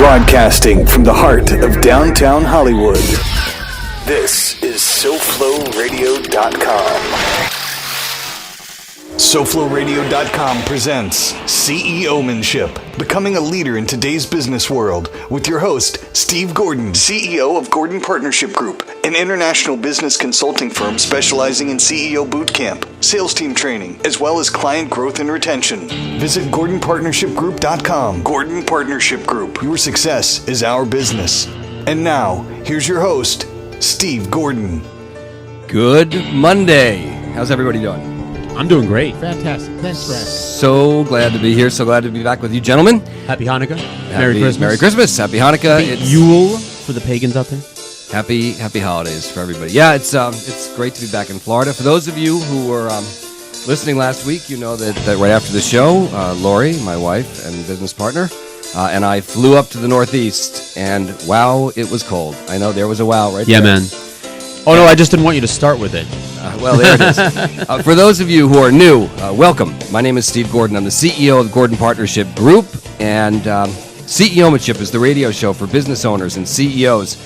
Broadcasting from the heart of downtown Hollywood. This is SoFloRadio.com. SoFloRadio.com presents CEOmanship, becoming a leader in today's business world, with your host, Steve Gordon, CEO of Gordon Partnership Group, an international business consulting firm specializing in CEO bootcamp, sales team training, as well as client growth and retention. Visit GordonPartnershipGroup.com. Gordon Partnership Group. Your success is our business. And now, here's your host, Steve Gordon. Good Monday. How's everybody doing? I'm doing great. Fantastic. Thanks for asking. So glad to be here. So glad to be back with you, gentlemen. Happy Hanukkah. Merry Christmas. Merry Christmas. Happy Hanukkah. Happy Yule for the pagans out there. Happy holidays for everybody. Yeah, it's great to be back in Florida. For those of you who were listening last week, you know that right after the show, Lori, my wife and business partner, and I flew up to the Northeast, and wow, it was cold. I know there was a wow right there. Yeah, man. Oh, no, I just didn't want you to start with it. Well, there it is. For those of you who are new, welcome. My name is Steve Gordon. I'm the CEO of the Gordon Partnership Group, and CEOmanship is the radio show for business owners and CEOs.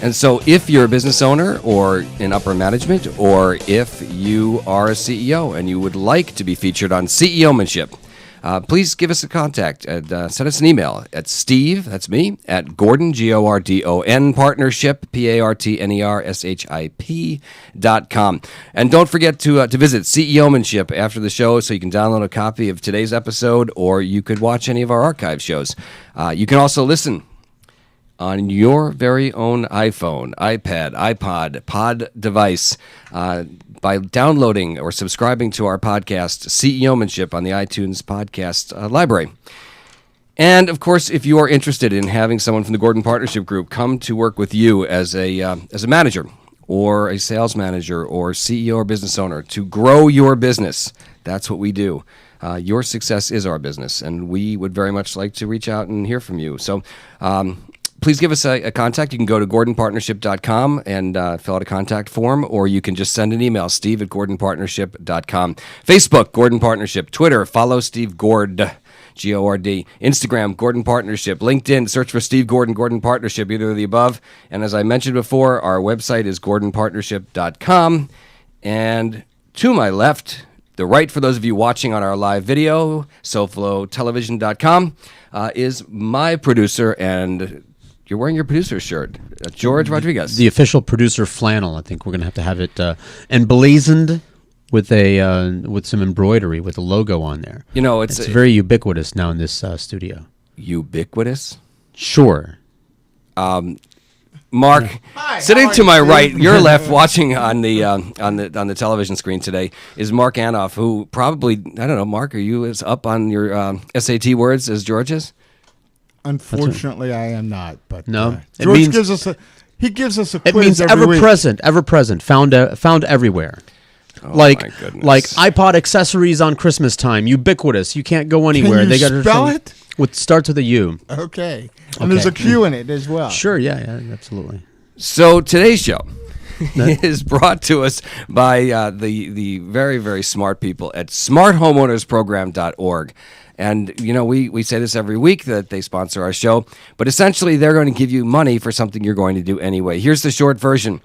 And so if you're a business owner or in upper management, or if you are a CEO and you would like to be featured on CEOmanship, please give us a contact and send us an email at Steve, that's me, at Gordon, Gordon, Partnership, PARTNERSHIP.com. And don't forget to visit CEOmanship after the show so you can download a copy of today's episode, or you could watch any of our archive shows. You can also listen on your very own iPhone, iPad, iPod, pod device by downloading or subscribing to our podcast, CEOmanship, on the iTunes podcast library. And, of course, if you are interested in having someone from the Gordon Partnership Group come to work with you as a manager or a sales manager or CEO or business owner to grow your business, that's what we do. Your success is our business, and we would very much like to reach out and hear from you. So, please give us a contact. You can go to GordonPartnership.com and fill out a contact form, or you can just send an email, Steve at GordonPartnership.com. Facebook, Gordon Partnership. Twitter, follow Steve Gord, G-O-R-D. Instagram, Gordon Partnership. LinkedIn, search for Steve Gordon, Gordon Partnership, either of the above. And as I mentioned before, our website is GordonPartnership.com. And to my left, the right, for those of you watching on our live video, SoFloTelevision.com, is my producer, and you're wearing your producer's shirt, George Rodriguez. The official producer flannel. I think we're going to have it emblazoned with some embroidery with a logo on there. You know, it's very ubiquitous now in this studio. Ubiquitous? Sure. Mark, hi, sitting to my right, your left, watching on the television screen today, is Mark Anoff, who probably, I don't know, Mark, are you as up on your SAT words as George is? Unfortunately, I am not. But no, George gives us a quiz. It means every week. ever present, found everywhere. Oh, like iPod accessories on Christmas time, ubiquitous. You can't go anywhere. Can you spell it? Starts with a U. Okay, and there's a Q in it as well. Sure, yeah, absolutely. So today's show is brought to us by the very, very smart people at smarthomeownersprogram.org. And, you know, we say this every week that they sponsor our show, but essentially they're going to give you money for something you're going to do anyway. Here's the short version.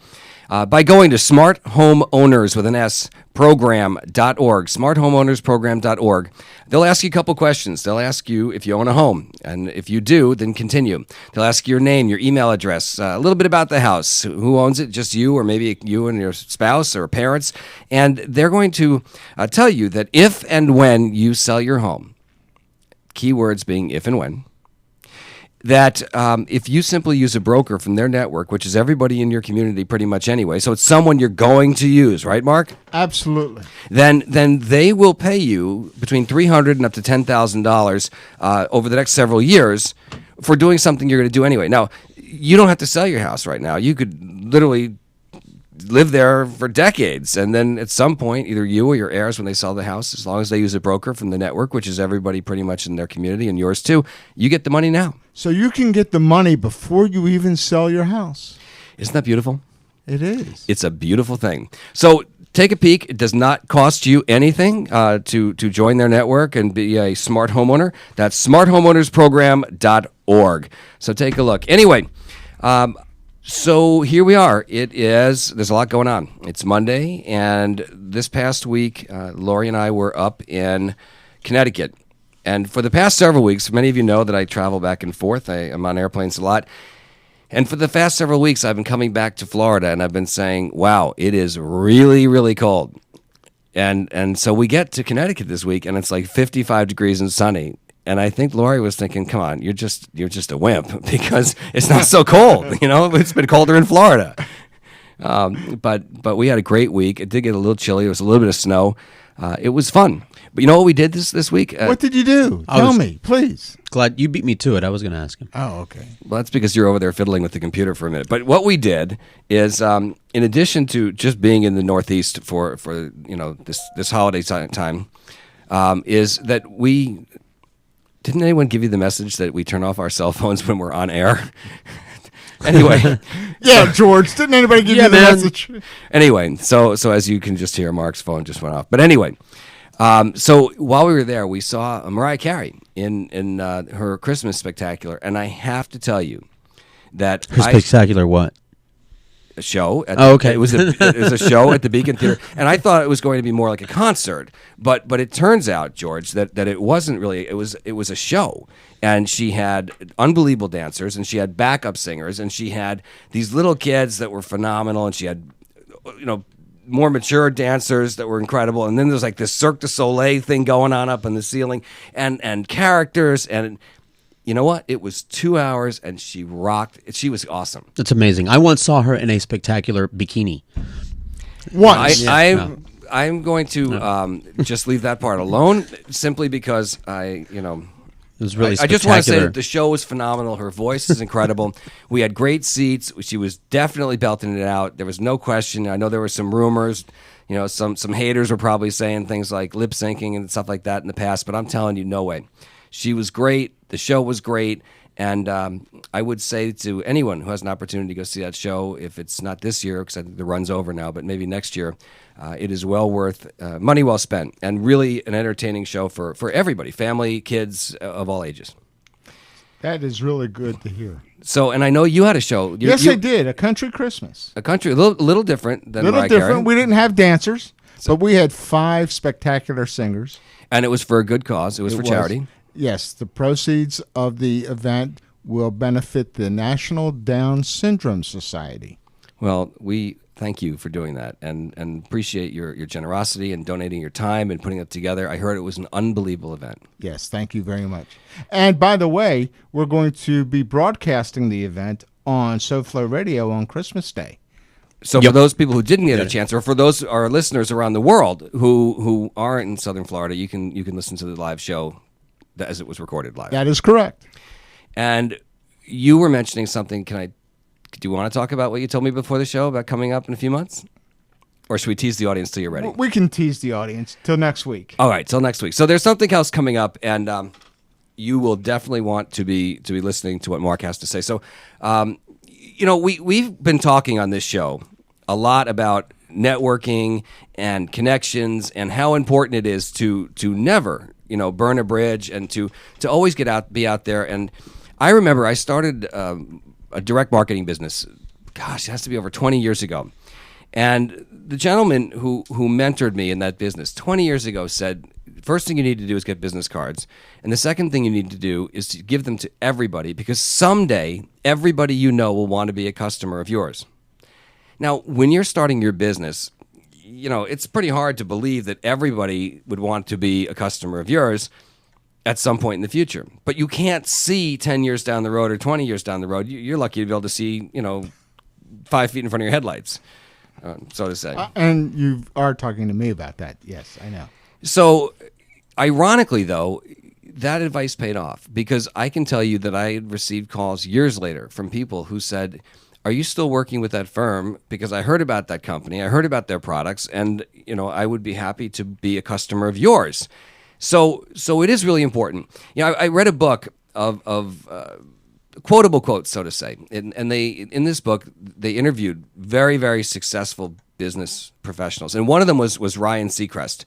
By going to smarthomeowners with an S, program.org, smarthomeownersprogram.org, they'll ask you a couple questions. They'll ask you if you own a home, and if you do, then continue. They'll ask your name, your email address, a little bit about the house, who owns it, just you, or maybe you and your spouse or parents, and they're going to tell you that if and when you sell your home, keywords being if and when, that if you simply use a broker from their network, which is everybody in your community pretty much anyway, so it's someone you're going to use, right, Mark? Absolutely. Then they will pay you between $300 and up to $10,000 over the next several years for doing something you're going to do anyway. Now, you don't have to sell your house right now. You could literally live there for decades, and then at some point, either you or your heirs, when they sell the house, as long as they use a broker from the network, which is everybody pretty much in their community and yours too, you get the money now. So you can get the money before you even sell your house. Isn't that beautiful? It is. It's a beautiful thing. So take a peek. It does not cost you anything to join their network and be a smart homeowner. That's smarthomeownersprogram.org. org. So take a look. Anyway, so here we are. There's a lot going on. It's Monday, and this past week, Lori and I were up in Connecticut. And for the past several weeks, many of you know that I travel back and forth. I'm on airplanes a lot. And for the past several weeks, I've been coming back to Florida, and I've been saying, wow, it is really, really cold. And so we get to Connecticut this week, and it's like 55 degrees and sunny. And I think Lori was thinking, come on, you're just a wimp because it's not so cold. You know, it's been colder in Florida. But we had a great week. It did get a little chilly. There was a little bit of snow. It was fun. But you know what we did this week? What did you do? Tell me, please. Glad you beat me to it. I was going to ask him. Oh, okay. Well, that's because you're over there fiddling with the computer for a minute. But what we did is, in addition to just being in the Northeast for this holiday time, is that we... Didn't anyone give you the message that we turn off our cell phones when we're on air? Anyway. Yeah, George. Didn't anybody give you the message? Anyway, so as you can just hear, Mark's phone just went off. But anyway, so while we were there, we saw Mariah Carey in her Christmas spectacular. And I have to tell you that her spectacular what? A show. Okay. It was a show at the Beacon Theater, and I thought it was going to be more like a concert, but it turns out, George, that it wasn't really. It was a show, and she had unbelievable dancers, and she had backup singers, and she had these little kids that were phenomenal, and she had, more mature dancers that were incredible, and then there's like this Cirque du Soleil thing going on up in the ceiling, and characters and. You know what? It was 2 hours, and she rocked. She was awesome. That's amazing. I once saw her in a spectacular bikini. Once. I'm going to just leave that part alone, simply because it was really spectacular. I just want to say that the show was phenomenal. Her voice is incredible. We had great seats. She was definitely belting it out. There was no question. I know there were some rumors. Some haters were probably saying things like lip syncing and stuff like that in the past, but I'm telling you, no way. She was great. The show was great. And I would say to anyone who has an opportunity to go see that show, if it's not this year, because I think the run's over now, but maybe next year, it is well worth money well spent, and really an entertaining show for everybody, family, kids of all ages. That is really good to hear. So, and I know you had a show. Yes, I did. A Country Christmas. A little different than Mariah Carey. We didn't have dancers, but we had 5 spectacular singers. And it was for a good cause. It was for charity. Yes, the proceeds of the event will benefit the National Down Syndrome Society. Well, we thank you for doing that and appreciate your generosity and donating your time and putting it together. I heard it was an unbelievable event. Yes, thank you very much. And by the way, we're going to be broadcasting the event on SoFlo Radio on Christmas Day. So for those people who didn't get a chance, or for those our listeners around the world who aren't in Southern Florida, you can listen to the live show as it was recorded live. That is correct. And you were mentioning something. Do you want to talk about what you told me before the show about coming up in a few months? Or should we tease the audience till you're ready? We can tease the audience till next week. All right, till next week. So there's something else coming up, and you will definitely want to be listening to what Mark has to say. So, we've been talking on this show a lot about networking and connections and how important it is to never burn a bridge and to always be out there. And I remember I started a direct marketing business. Gosh, it has to be over 20 years ago. And the gentleman who mentored me in that business 20 years ago said, first thing you need to do is get business cards. And the second thing you need to do is to give them to everybody, because someday everybody will want to be a customer of yours. Now, when you're starting your business, it's pretty hard to believe that everybody would want to be a customer of yours at some point in the future. But you can't see 10 years down the road or 20 years down the road. You're lucky to be able to see, 5 feet in front of your headlights, so to say. And you are talking to me about that. Yes, I know. So, ironically, though, that advice paid off, because I can tell you that I had received calls years later from people who said, are you still working with that firm? Because I heard about that company, I heard about their products, and I would be happy to be a customer of yours. So it is really important. I read a book of quotable quotes, so to say, and they in this book they interviewed very, very successful business professionals, and one of them was Ryan Seacrest.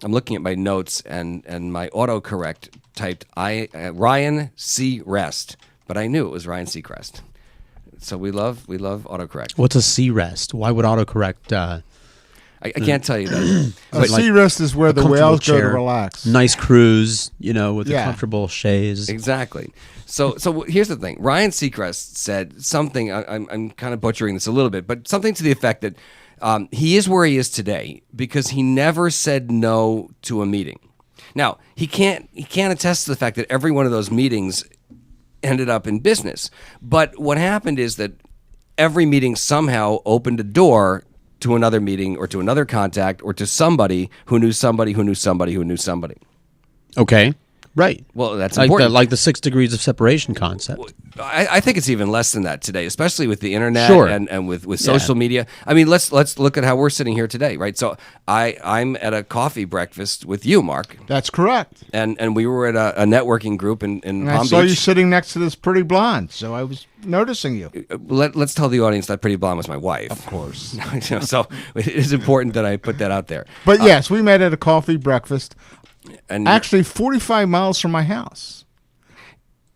I'm looking at my notes, and my autocorrect typed Ryan Seacrest, but I knew it was Ryan Seacrest. So we love autocorrect. What's a Seacrest? Why would autocorrect? I can't tell you that. A Seacrest is where the whales go to relax. Nice cruise, with a comfortable chaise. Exactly. So here's the thing. Ryan Seacrest said something. I'm kind of butchering this a little bit, but something to the effect that he is where he is today because he never said no to a meeting. Now he can't attest to the fact that every one of those meetings ended up in business. But what happened is that every meeting somehow opened a door to another meeting or to another contact or to somebody who knew somebody who knew somebody who knew somebody. Okay. Right. Well, that's important. Like the 6 degrees of separation concept. I think it's even less than that today, especially with the internet and with social media. I mean, let's look at how we're sitting here today, right? So I'm at a coffee breakfast with you, Mark. That's correct. And we were at a networking group in Palm Beach. I saw you sitting next to this pretty blonde, so I was noticing you. Let's tell the audience that pretty blonde was my wife. Of course. So it is important that I put that out there. But yes, we met at a coffee breakfast. And actually 45 miles from my house.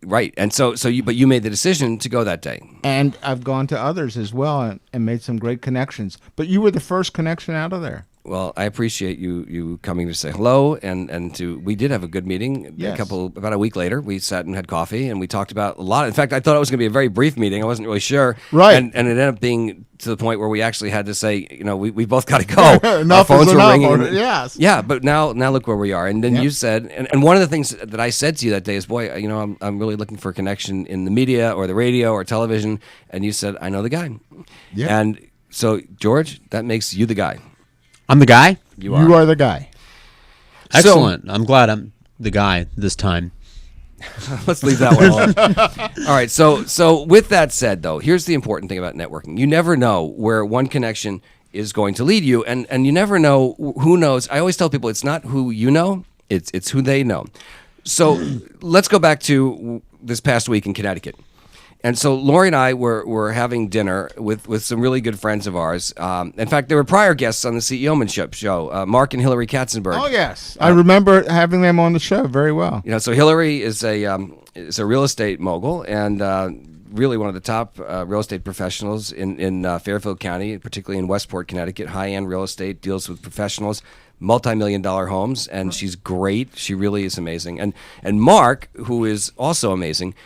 Right. And but you made the decision to go that day. And I've gone to others as well and made some great connections. But you were the first connection out of there. Well, I appreciate you coming to say hello, and we did have a good meeting. Yes. About a week later, we sat and had coffee, and we talked about a lot. In fact, I thought it was going to be a very brief meeting. I wasn't really sure, right? And it ended up being to the point where we actually had to say, we both got to go. Enough Our phones is were enough. ringing. Yes. Yeah, but now look where we are. And then you said, and one of the things that I said to you that day is, boy, I'm really looking for a connection in the media or the radio or television. And you said, I know the guy. Yeah. And so, George, that makes you the guy. I'm the guy? You are the guy. Excellent. I'm glad I'm the guy this time. Let's leave that one alone. All right. So with that said, though, here's the important thing about networking. You never know where one connection is going to lead you, and you never know who knows. I always tell people it's not who you know, it's who they know. So let's go back to this past week in Connecticut. And so Lori and I were having dinner with some really good friends of ours. In fact, there were prior guests on the CEO-manship show, Mark and Hillary Katzenberg. Oh, yes. I remember having them on the show very well. So Hillary is a real estate mogul and really one of the top real estate professionals in Fairfield County, particularly in Westport, Connecticut. High-end real estate, deals with professionals, multi-million-dollar homes, and she's great. She really is amazing. And Mark, who is also amazing,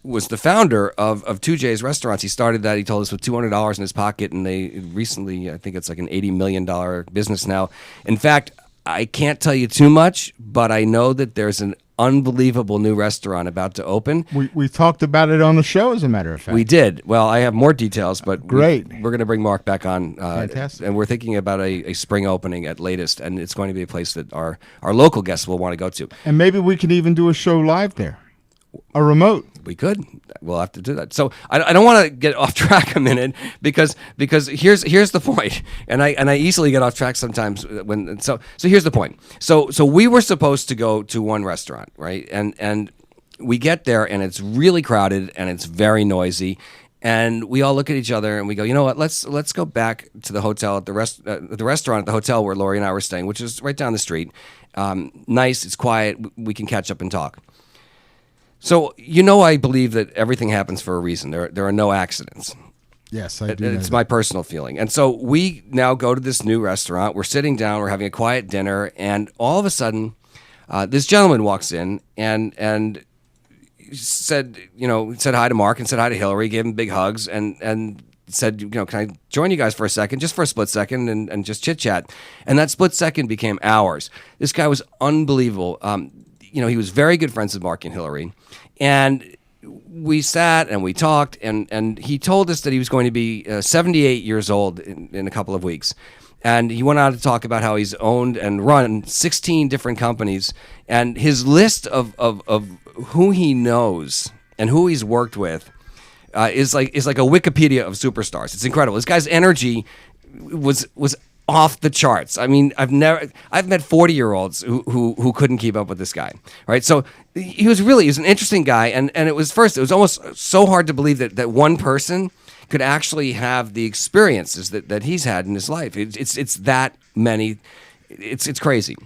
was the founder of 2J's Restaurants. He started that, he told us, with $200 in his pocket, and they recently, I think it's like an $80 million business now. In fact, I can't tell you too much, but I know that there's an unbelievable new restaurant about to open. We talked about it on the show, as a matter of fact. We did. Well, I have more details, but great. We're going to bring Mark back on. Fantastic. And we're thinking about a spring opening at latest, and it's going to be a place that our local guests will want to go to. And maybe we can even do a show live there. A remote. We could. We'll have to do that. So I don't want to get off track a minute because here's the point, and I easily get off track sometimes when so here's the point. So we were supposed to go to one restaurant, right? And we get there and it's really crowded and it's very noisy, and we all look at each other and we go, you know what? Let's go back to the hotel at the restaurant at the hotel where Lori and I were staying, which is right down the street. Nice. It's quiet. We can catch up and talk. So, I believe that everything happens for a reason. There are no accidents. Yes, I do. It's my personal feeling. And so we now go to this new restaurant. We're sitting down. We're having a quiet dinner. And all of a sudden, this gentleman walks in and said hi to Mark and said hi to Hillary, gave him big hugs, and said, can I join you guys for a second, just for a split second, and just chit-chat. And that split second became hours. This guy was unbelievable. He was very good friends with Mark and Hillary. And we sat and we talked, and he told us that he was going to be 78 years old in a couple of weeks. And he went on to talk about how he's owned and run 16 different companies. And his list of who he knows and who he's worked with is like a Wikipedia of superstars. It's incredible. This guy's energy was off the charts. I mean, I've met 40-year-olds who couldn't keep up with this guy, right? So he's an interesting guy, and it was almost so hard to believe that one person could actually have the experiences that he's had in his life. It's that many It's crazy.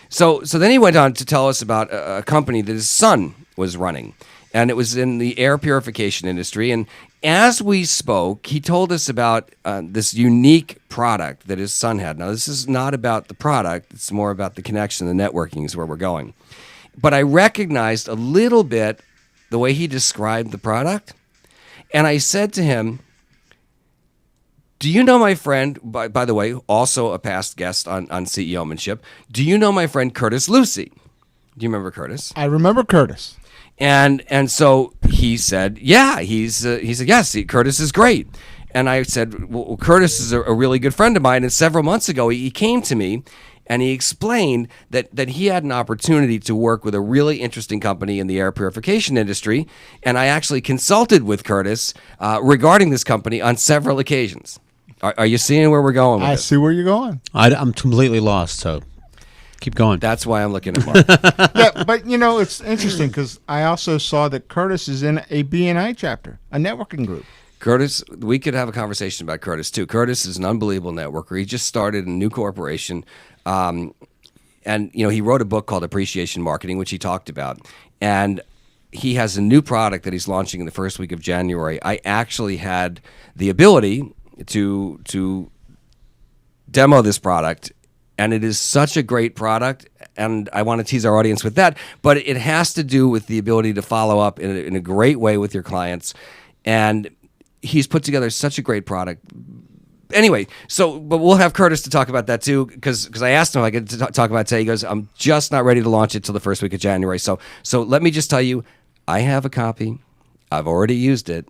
So then he went on to tell us about a company that his son was running, and it was in the air purification industry. And as we spoke, he told us about this unique product that his son had. Now, this is not about the product. It's more about the connection, the networking is where we're going. But I recognized a little bit the way he described the product. And I said to him, do you know my friend, by the way, also a past guest on CEOmanship, do you know my friend Curtis Lucy? Do you remember Curtis? I remember Curtis. And so he said, yeah, he said, yes, Curtis is great. And I said, well, Curtis is a really good friend of mine. And several months ago, he came to me and he explained that he had an opportunity to work with a really interesting company in the air purification industry. And I actually consulted with Curtis regarding this company on several occasions. Are you seeing where we're going with I this? see where you're going. I'm completely lost, so keep going. That's why I'm looking at Mark. Yeah, but it's interesting because I also saw that Curtis is in a BNI chapter, a networking group. Curtis, we could have a conversation about Curtis too. Curtis is an unbelievable networker. He just started a new corporation, and he wrote a book called Appreciation Marketing, which he talked about. And he has a new product that he's launching in the first week of January. I actually had the ability to demo this product, and it is such a great product, and I want to tease our audience with that, but it has to do with the ability to follow up in a great way with your clients, and he's put together such a great product. Anyway, but we'll have Curtis to talk about that too, because I asked him if I could talk about it today. He goes, I'm just not ready to launch it till the first week of January. So let me just tell you, I have a copy. I've already used it.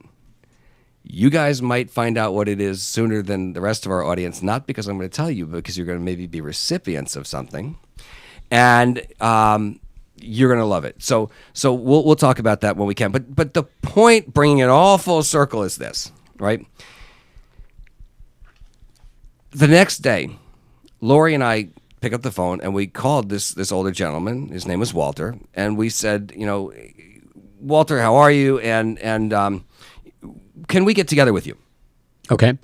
You guys might find out what it is sooner than the rest of our audience, not because I'm going to tell you, but because you're going to maybe be recipients of something, and you're going to love it. So we'll talk about that when we can. But the point, bringing it all full circle, is this, right? The next day, Lori and I pick up the phone and we called this older gentleman. His name was Walter, and we said, Walter, how are you? And can we get together with you? Okay.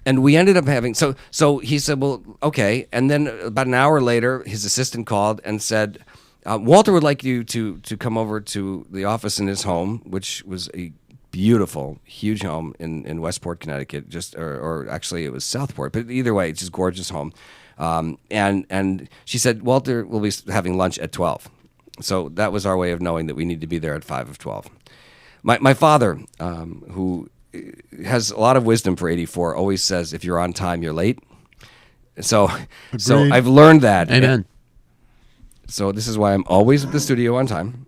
And we ended up having, so he said, well, okay. And then about an hour later, his assistant called and said, Walter would like you to come over to the office in his home, which was a beautiful, huge home in Westport, Connecticut, or actually it was Southport, but either way, it's just gorgeous home. And she said, Walter will be having lunch at 12. So that was our way of knowing that we need to be there at 5 of 12. My father, who has a lot of wisdom for 84, always says, if you're on time, you're late. So I've learned that. Amen. So this is why I'm always at the studio on time.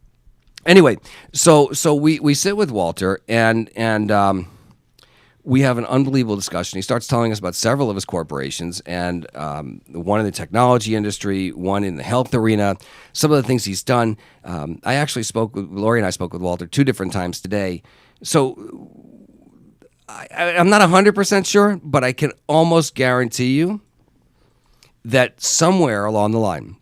Anyway, so we sit with Walter and we have an unbelievable discussion. He starts telling us about several of his corporations, and one in the technology industry, one in the health arena, some of the things he's done. Lori and I spoke with Walter 2 different times today. So I'm not 100% sure, but I can almost guarantee you that somewhere along the line,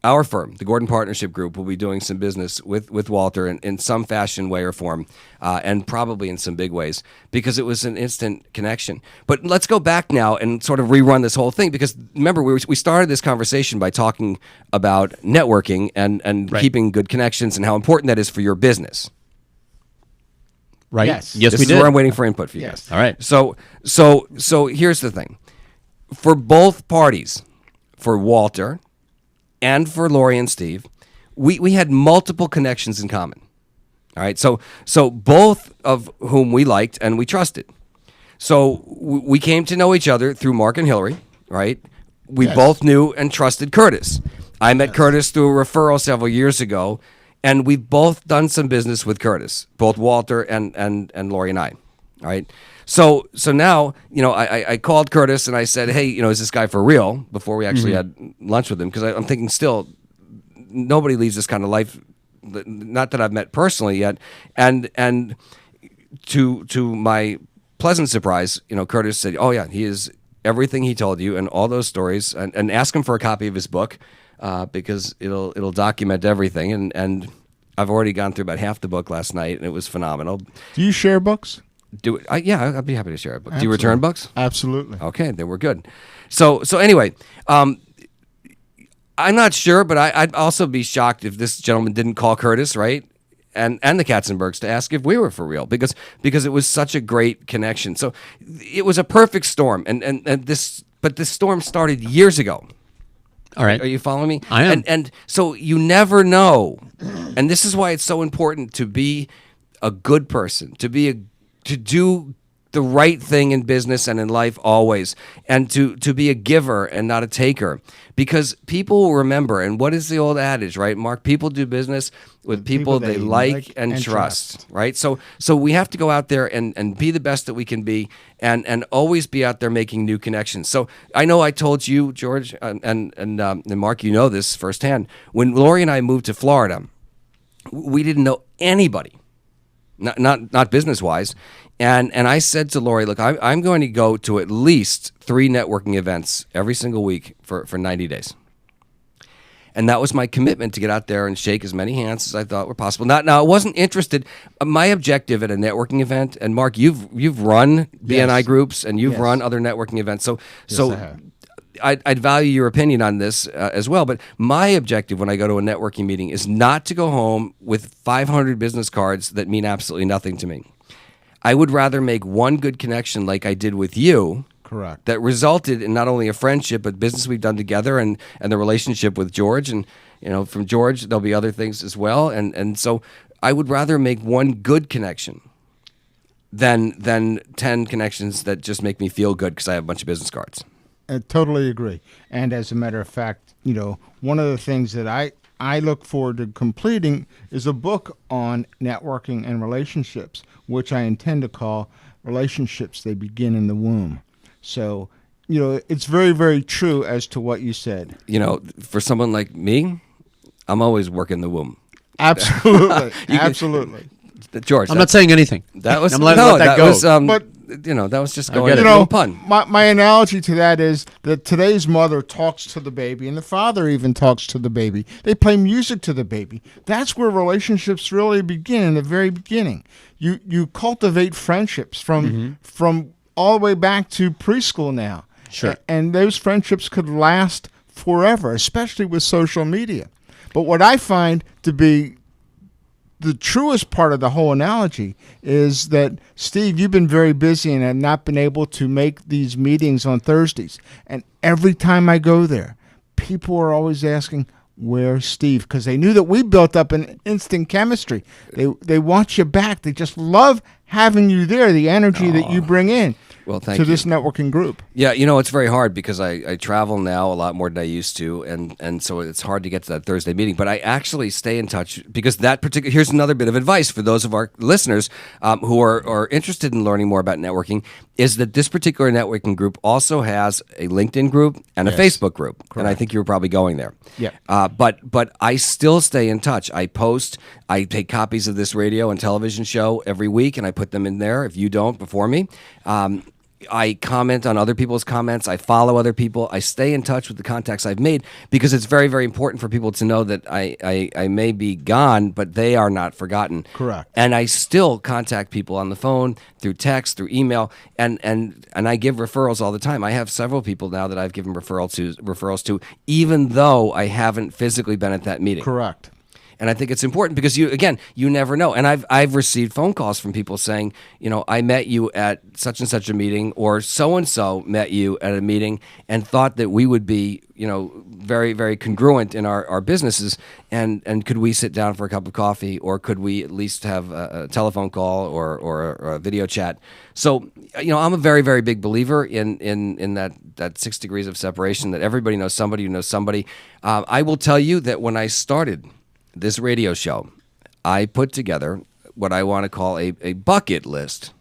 our firm, the Gordon Partnership Group, will be doing some business with Walter in some fashion, way, or form, and probably in some big ways, because it was an instant connection. But let's go back now and sort of rerun this whole thing, because remember, we started this conversation by talking about networking and right. keeping good connections and how important that is for your business. Right? Yes. Yes, This we is did. where I'm waiting for input for you Yes. guys. All right. So here's the thing. For both parties, for Walter and for Lori and Steve, we had multiple connections in common. All right, so both of whom we liked and we trusted. So we came to know each other through Mark and Hillary, right? We Yes. both knew and trusted Curtis. I met Curtis through a referral several years ago, and we've both done some business with Curtis, both Walter and Lori and I. All right. So now, I called Curtis and I said, hey, is this guy for real? Before we actually had lunch with him, because I'm thinking still, nobody leads this kind of life, not that I've met personally yet. And to my pleasant surprise, Curtis said, oh yeah, he is everything he told you and all those stories, and ask him for a copy of his book, because it'll document everything. And I've already gone through about half the book last night, and it was phenomenal. Do you share books? Do it. Yeah, I'd be happy to share a book. Do you return books? Absolutely. Okay, then we're good. So anyway, I'm not sure, but I'd also be shocked if this gentleman didn't call Curtis, right? And the Katzenbergs to ask if we were for real because it was such a great connection. So it was a perfect storm, but this storm started years ago. All right. Are you following me? I am. And so you never know. And this is why it's so important to be a good person, to do the right thing in business and in life always, and to be a giver and not a taker. Because people will remember, and what is the old adage, right, Mark? People do business with people they like and trust, right? So we have to go out there and be the best that we can be and always be out there making new connections. So I know I told you, George, and Mark, you know this firsthand. When Lori and I moved to Florida, we didn't know anybody, not business-wise. And I said to Lori, look, I'm going to go to at least 3 networking events every single week for 90 days. And that was my commitment, to get out there and shake as many hands as I thought were possible. Now I wasn't interested. My objective at a networking event, and Mark, you've run BNI groups and you've run other networking events. So I'd value your opinion on this as well. But my objective when I go to a networking meeting is not to go home with 500 business cards that mean absolutely nothing to me. I would rather make one good connection like I did with you. Correct. That resulted in not only a friendship, but business we've done together and the relationship with George. And, from George, there'll be other things as well. And so I would rather make one good connection than 10 connections that just make me feel good because I have a bunch of business cards. I totally agree. And as a matter of fact, one of the things that I look forward to completing is a book on networking and relationships, which I intend to call Relationships They Begin in the Womb. So, it's very, very true as to what you said. For someone like me, I'm always working the womb. Absolutely. Absolutely. George, I'm not saying anything. That was I'm letting that go. Was, but that was just going. A little pun. My analogy to that is that today's mother talks to the baby, and the father even talks to the baby. They play music to the baby. That's where relationships really begin, in the very beginning. You cultivate friendships from all the way back to preschool now. Sure. And those friendships could last forever, especially with social media. But what I find to be the truest part of the whole analogy is that, Steve, you've been very busy and have not been able to make these meetings on Thursdays. And every time I go there, people are always asking, where's Steve? Because they knew that we built up an instant chemistry. They want you back. They just love having you there, the energy that you bring in. Well, thank to you. this networking group. Yeah, it's very hard because I travel now a lot more than I used to, and so it's hard to get to that Thursday meeting. But I actually stay in touch because here's another bit of advice for those of our listeners who are interested in learning more about networking, is that this particular networking group also has a LinkedIn group and a Facebook group. Correct. And I think you were probably going there. Yeah. But I still stay in touch. I take copies of this radio and television show every week, and I put them in there if you don't before me. I comment on other people's comments. I follow other people. I stay in touch with the contacts I've made because it's very, very important for people to know that I may be gone, but they are not forgotten. Correct. And I still contact people on the phone, through text, through email, and I give referrals all the time. I have several people now that I've given referrals to, even though I haven't physically been at that meeting. Correct. And I think it's important because you never know. And I've received phone calls from people saying, I met you at such and such a meeting, or so and so met you at a meeting and thought that we would be, very, very congruent in our businesses. And could we sit down for a cup of coffee, or could we at least have a telephone call or a video chat? So, I'm a very, very big believer in that 6 degrees of separation, that everybody knows somebody who knows somebody. I will tell you that when I started this radio show, I put together what I want to call a bucket list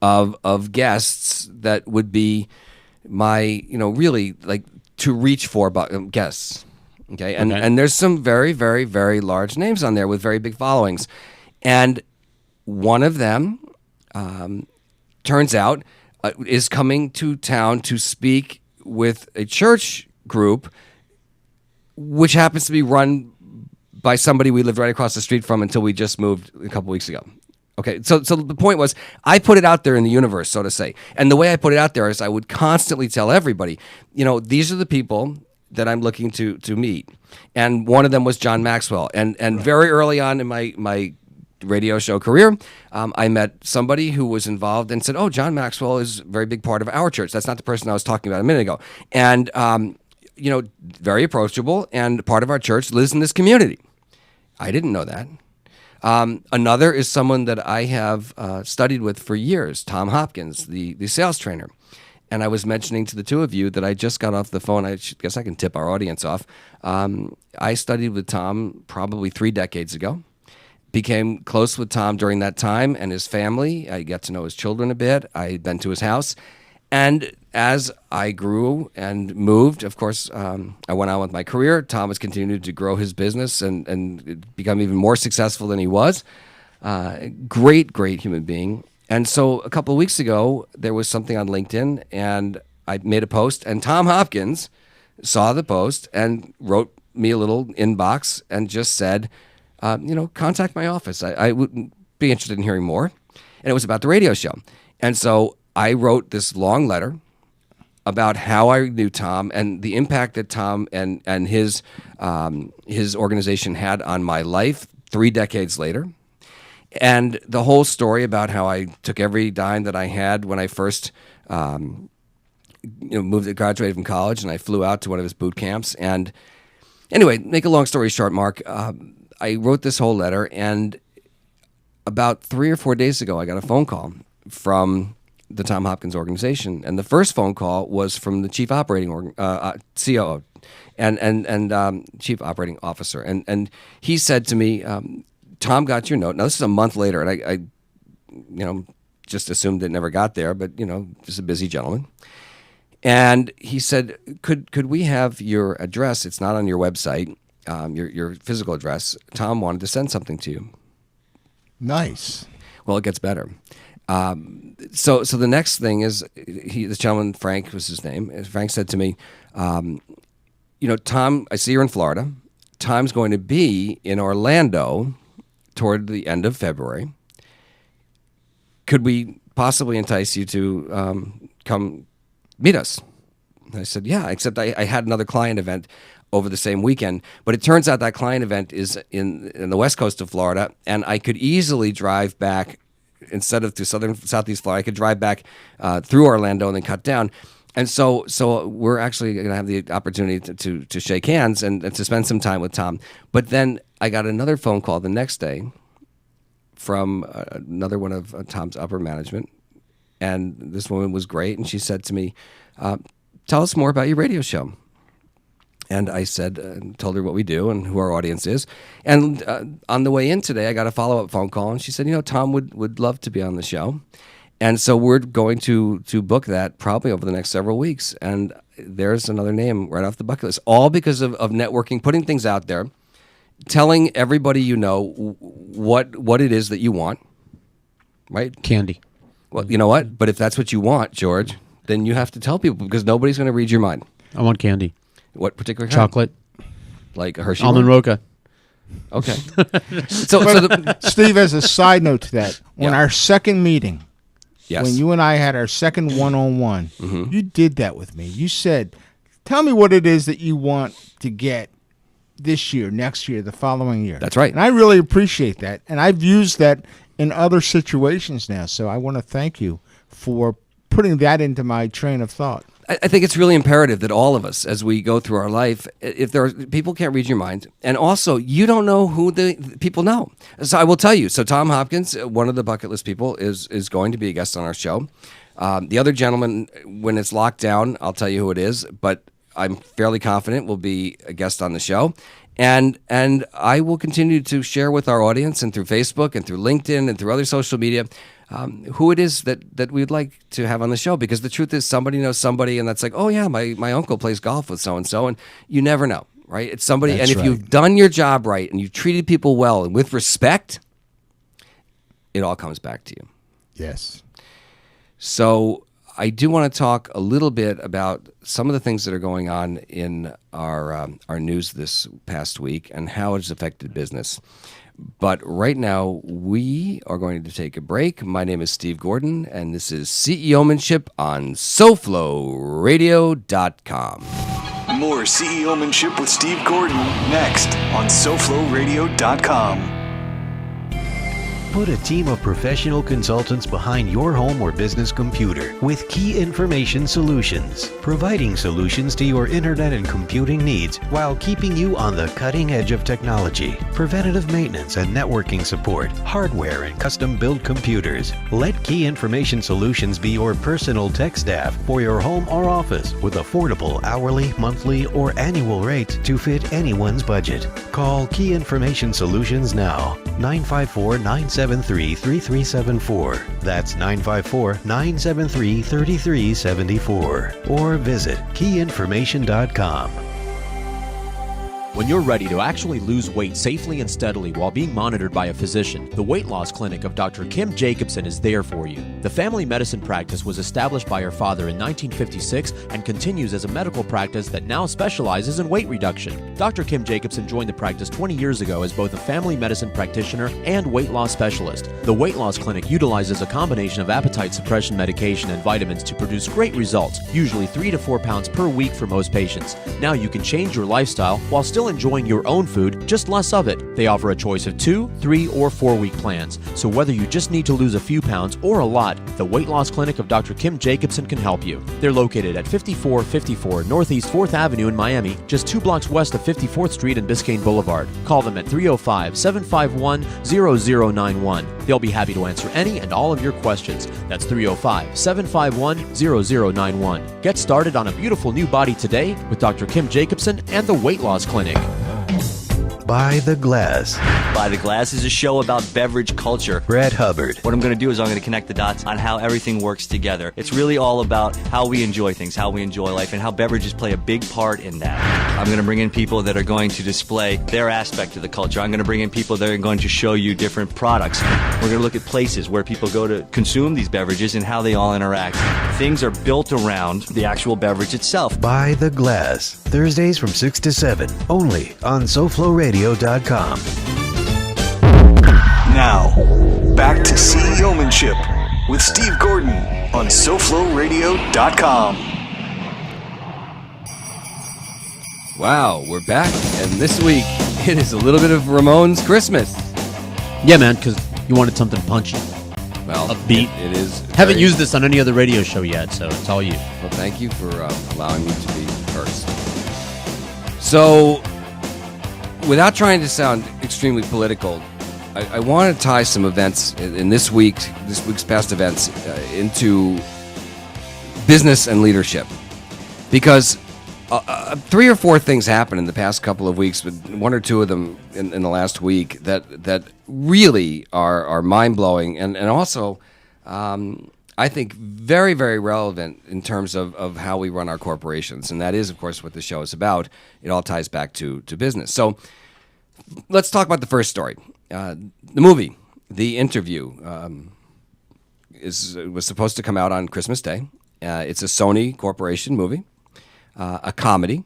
of guests that would be my, really like to reach for guests. Okay. And there's some very, very, very large names on there with very big followings. And one of them, turns out, is coming to town to speak with a church group, which happens to be run by somebody we lived right across the street from until we just moved a couple weeks ago. Okay, so the point was, I put it out there in the universe, so to say. And the way I put it out there is I would constantly tell everybody, these are the people that I'm looking to meet. And one of them was John Maxwell. And very early on in my radio show career, I met somebody who was involved and said, oh, John Maxwell is a very big part of our church. That's not the person I was talking about a minute ago. And, very approachable, and part of our church lives in this community. I didn't know that. Another is someone that I have studied with for years, Tom Hopkins, the sales trainer. And I was mentioning to the two of you that I just got off the phone. I guess I can tip our audience off. I studied with Tom probably 3 decades ago. Became close with Tom during that time and his family. I got to know his children a bit. I had been to his house. And as I grew and moved, of course, I went on with my career. Tom has continued to grow his business and become even more successful than he was. Great human being. And so a couple of weeks ago, there was something on LinkedIn, and I made a post, and Tom Hopkins saw the post and wrote me a little inbox and just said, contact my office. I would be interested in hearing more. And it was about the radio show. And so I wrote this long letter about how I knew Tom and the impact that Tom and his organization had on my life 3 decades later. And the whole story about how I took every dime that I had when I first graduated from college, and I flew out to one of his boot camps. And anyway, make a long story short, Mark, I wrote this whole letter, and about 3 or 4 days ago, I got a phone call from the Tom Hopkins organization, and the first phone call was from the chief operating COO and chief operating officer, and he said to me, Tom got your note. Now this is a month later, and I just assumed it never got there, but just a busy gentleman. And he said, could we have your address? It's not on your website, your physical address. Tom wanted to send something to you. Nice. Well, it gets better. So the next thing is, this gentleman, Frank was his name. Frank said to me, Tom, I see you're in Florida. Tom's going to be in Orlando toward the end of February. Could we possibly entice you to come meet us? And I said, yeah, except I had another client event over the same weekend. But it turns out that client event is in the west coast of Florida, and I could easily drive back, instead of to southeast Florida, I could drive back through Orlando and then cut down. And so we're actually going to have the opportunity to shake hands and to spend some time with Tom. But then I got another phone call the next day from another one of Tom's upper management. And this woman was great. And she said to me, tell us more about your radio show. And I said, told her what we do and who our audience is. And on the way in today, I got a follow-up phone call. And she said, Tom would love to be on the show. And so we're going to book that probably over the next several weeks. And there's another name right off the bucket list, all because of networking, putting things out there, telling everybody what it is that you want, right? Candy. Well, you know what? But if that's what you want, George, then you have to tell people, because nobody's going to read your mind. I want candy. What particular kind? Chocolate. Like a Hershey? Almond Roca. Okay. Steve, as a side note to that, on our second meeting, yes, when you and I had our second one-on-one, mm-hmm. you did that with me. You said, tell me what it is that you want to get this year, next year, the following year. That's right. And I really appreciate that. And I've used that in other situations now. So I want to thank you for putting that into my train of thought. I think it's really imperative that all of us, as we go through our life, if there are people can't read your mind, and also you don't know who the people know. So I will tell you. So Tom Hopkins, one of the bucket list people, is going to be a guest on our show. The other gentleman, when it's locked down, I'll tell you who it is, but I'm fairly confident will be a guest on the show. And I will continue to share with our audience, and through Facebook and through LinkedIn and through other social media, who it is that we'd like to have on the show. Because the truth is, somebody knows somebody, and that's like, oh yeah, my uncle plays golf with so-and-so, and you never know, right? It's somebody, that's and if right. you've done your job right, and you've treated people well and with respect, it all comes back to you. Yes. So I do want to talk a little bit about some of the things that are going on in our news this past week and how it's affected business. But right now, we are going to take a break. My name is Steve Gordon, and this is CEOmanship on SoFloRadio.com. More CEOmanship with Steve Gordon next on SoFloRadio.com. Put a team of professional consultants behind your home or business computer with Key Information Solutions, providing solutions to your internet and computing needs while keeping you on the cutting edge of technology. Preventative maintenance and networking support, hardware and custom-built computers. Let Key Information Solutions be your personal tech staff for your home or office with affordable hourly, monthly, or annual rates to fit anyone's budget. Call Key Information Solutions now, 954-973-3374. That's 954-973-3374. Or visit keyinformation.com. When you're ready to actually lose weight safely and steadily while being monitored by a physician, the Weight Loss Clinic of Dr. Kim Jacobson is there for you. The family medicine practice was established by her father in 1956 and continues as a medical practice that now specializes in weight reduction. Dr. Kim Jacobson joined the practice 20 years ago as both a family medicine practitioner and weight loss specialist. The Weight Loss Clinic utilizes a combination of appetite suppression medication and vitamins to produce great results, usually 3 to 4 pounds per week for most patients. Now you can change your lifestyle while still enjoying your own food, just less of it. They offer a choice of 2, 3, or 4-week plans. So whether you just need to lose a few pounds or a lot, the Weight Loss Clinic of Dr. Kim Jacobson can help you. They're located at 5454 Northeast 4th Avenue in Miami, just 2 blocks west of 54th Street and Biscayne Boulevard. Call them at 305-751-0091. They'll be happy to answer any and all of your questions. That's 305-751-0091. Get started on a beautiful new body today with Dr. Kim Jacobson and the Weight Loss Clinic. By the Glass. By the Glass is a show about beverage culture. Brad Hubbard. What I'm going to do is I'm going to connect the dots on how everything works together. It's really all about how we enjoy things, how we enjoy life, and how beverages play a big part in that. I'm going to bring in people that are going to display their aspect of the culture. I'm going to bring in people that are going to show you different products. We're going to look at places where people go to consume these beverages and how they all interact. Things are built around the actual beverage itself. By the Glass. Thursdays from 6 to 7. Only on SoFloRadio.com. Now, back to CEOmanship with Steve Gordon on SoFloRadio.com. Wow, we're back, and this week it is a little bit of Ramones Christmas. Yeah, man, because you wanted something punchy. Well, upbeat. It is. Haven't used this on any other radio show yet, so it's all you. Well, thank you for allowing me to be first. So, without trying to sound extremely political, I want to tie some events in this week's past events into business and leadership, because 3 or 4 things happened in the past couple of weeks, but 1 or 2 of them in the last week that really are mind-blowing and also I think very, very relevant in terms of how we run our corporations, and that is, of course, what the show is about. It all ties back to business. So let's talk about the first story. The movie, The Interview, was supposed to come out on Christmas Day. It's a Sony Corporation movie, a comedy.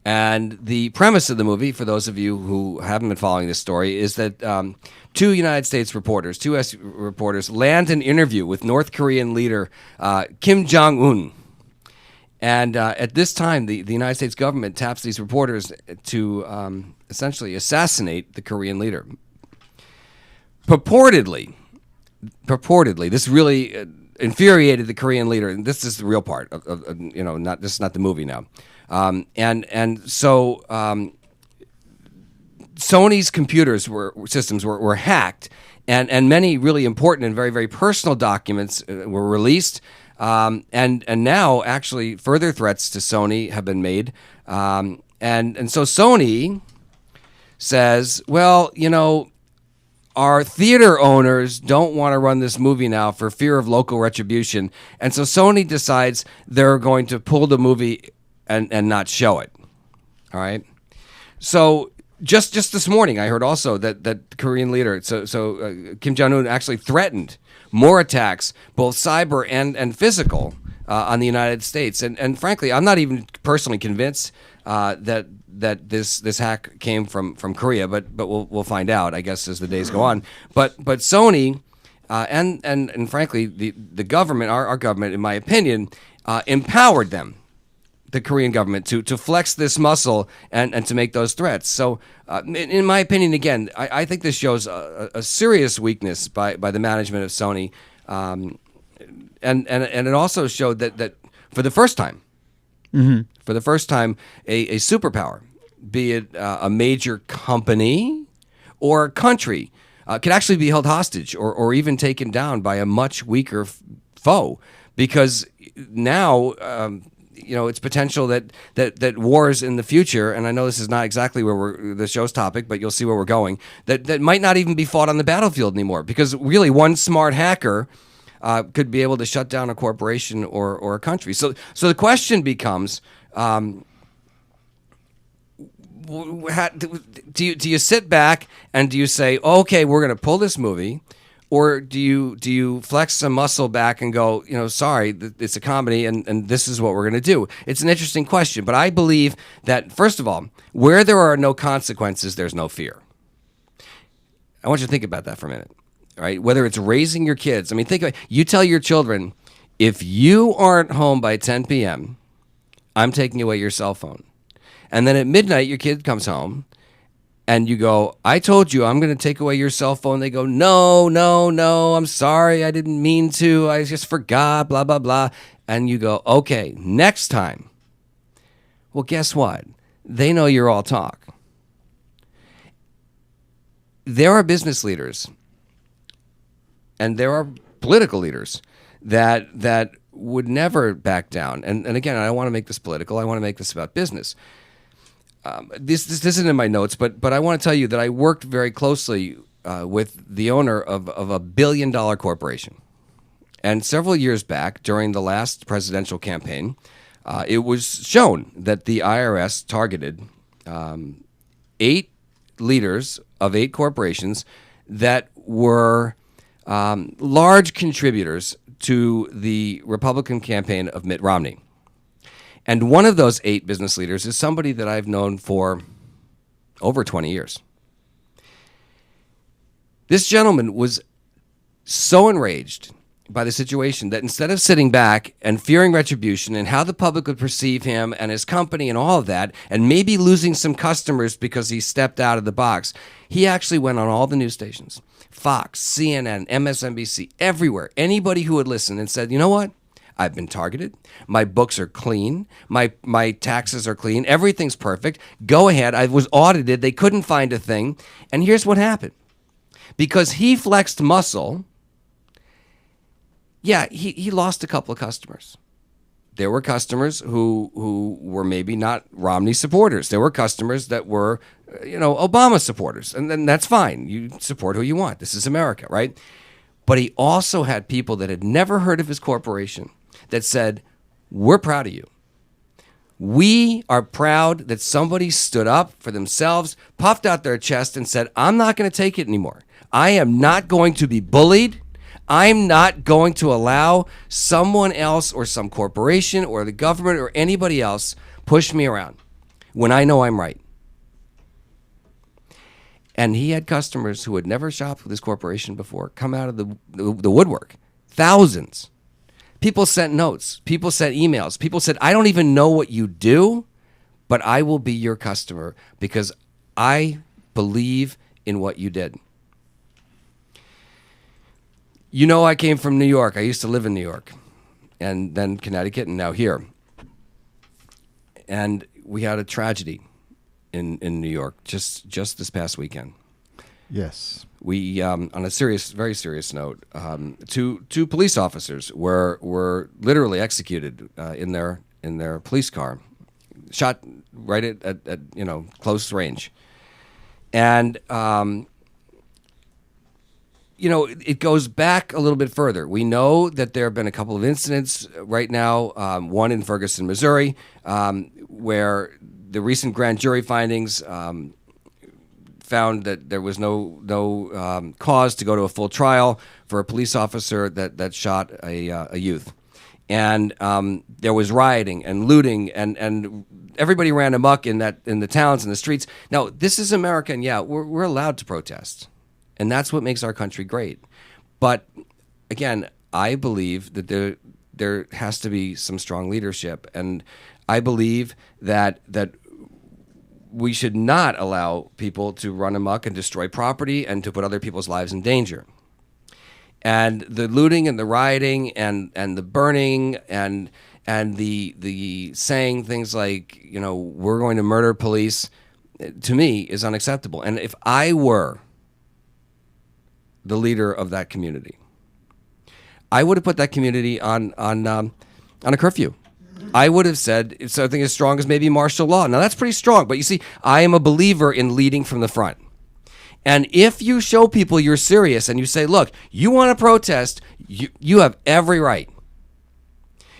And the premise of the movie, for those of you who haven't been following this story, is that 2 United States reporters, 2 U.S. reporters, land an interview with North Korean leader Kim Jong-un. And at this time, the United States government taps these reporters to essentially assassinate the Korean leader. Purportedly, this really infuriated the Korean leader, and this is the real part of this is not the movie now. So Sony's computers systems were hacked, and many really important and very, very personal documents were released. And now actually further threats to Sony have been made. And so Sony says, well, our theater owners don't want to run this movie now for fear of local retribution. And so Sony decides they're going to pull the movie and not show it. All right. So just this morning, I heard also that the Korean leader, Kim Jong-un, actually threatened more attacks, both cyber and physical, on the United States. And frankly, I'm not even personally convinced that this hack came from Korea, but we'll find out, I guess, as the days go on. But Sony and frankly the government, our government, in my opinion, empowered them, the Korean government, to flex this muscle and to make those threats. So, in my opinion, again, I think this shows a serious weakness by the management of Sony, and it also showed that for the first time, a superpower, be it a major company or a country, could actually be held hostage or even taken down by a much weaker foe, because now. It's potential that wars in the future, and I know this is not exactly where the show's topic, but you'll see where we're going, that might not even be fought on the battlefield anymore, because really one smart hacker could be able to shut down a corporation or a country. So the question becomes, do you sit back and do you say, okay, we're going to pull this movie, or do you flex some muscle back and go, sorry, it's a comedy and this is what we're going to do? It's an interesting question, but I believe that, first of all, where there are no consequences, there's no fear. I want you to think about that for a minute, all right? Whether it's raising your kids. I mean, think about it. You tell your children, if you aren't home by 10 p.m., I'm taking away your cell phone. And then at midnight, your kid comes home, and you go, I told you I'm going to take away your cell phone. They go, no, I'm sorry. I didn't mean to. I just forgot, blah, blah, blah. And you go, okay, next time. Well, guess what? They know you're all talk. There are business leaders and there are political leaders that would never back down. And again, I don't want to make this political. I want to make this about business. This isn't in my notes, but I want to tell you that I worked very closely with the owner of a $1 billion corporation. And several years back, during the last presidential campaign, it was shown that the IRS targeted 8 leaders of 8 corporations that were large contributors to the Republican campaign of Mitt Romney. And one of those 8 business leaders is somebody that I've known for over 20 years. This gentleman was so enraged by the situation that instead of sitting back and fearing retribution and how the public would perceive him and his company and all of that, and maybe losing some customers because he stepped out of the box, he actually went on all the news stations, Fox, CNN, MSNBC, everywhere, anybody who would listen, and said, you know what? I've been targeted. My books are clean. My taxes are clean. Everything's perfect. Go ahead. I was audited. They couldn't find a thing. And here's what happened. Because he flexed muscle, he lost a couple of customers. There were customers who were maybe not Romney supporters. There were customers that were, Obama supporters. And then that's fine. You support who you want. This is America, right? But he also had people that had never heard of his corporation that said, we're proud of you. We are proud that somebody stood up for themselves, puffed out their chest, and said, I'm not going to take it anymore. I am not going to be bullied. I'm not going to allow someone else or some corporation or the government or anybody else push me around when I know I'm right. And he had customers who had never shopped with his corporation before come out of the woodwork. Thousands. People sent notes. People sent emails. People said, I don't even know what you do, but I will be your customer because I believe in what you did. I came from New York. I used to live in New York and then Connecticut and now here. And we had a tragedy in New York just this past weekend. Yes. We, on a very serious note, 2 police officers were literally executed in their police car, shot right at close range, and it goes back a little bit further. We know that there have been a couple of incidents right now. One in Ferguson, Missouri, where the recent grand jury findings found that there was no cause to go to a full trial for a police officer that shot a youth. and there was rioting and looting, and everybody ran amok in the towns and the streets. Now, this is America, and yeah, we're allowed to protest, and that's what makes our country great. But again, I believe that there has to be some strong leadership, and I believe that we should not allow people to run amok and destroy property and to put other people's lives in danger. And the looting and the rioting and the burning and the saying things like, we're going to murder police, to me is unacceptable. And if I were the leader of that community, I would have put that community on a curfew. I would have said something as strong as maybe martial law. Now that's pretty strong, but you see, I am a believer in leading from the front. And if you show people you're serious and you say, look, you want to protest, you have every right.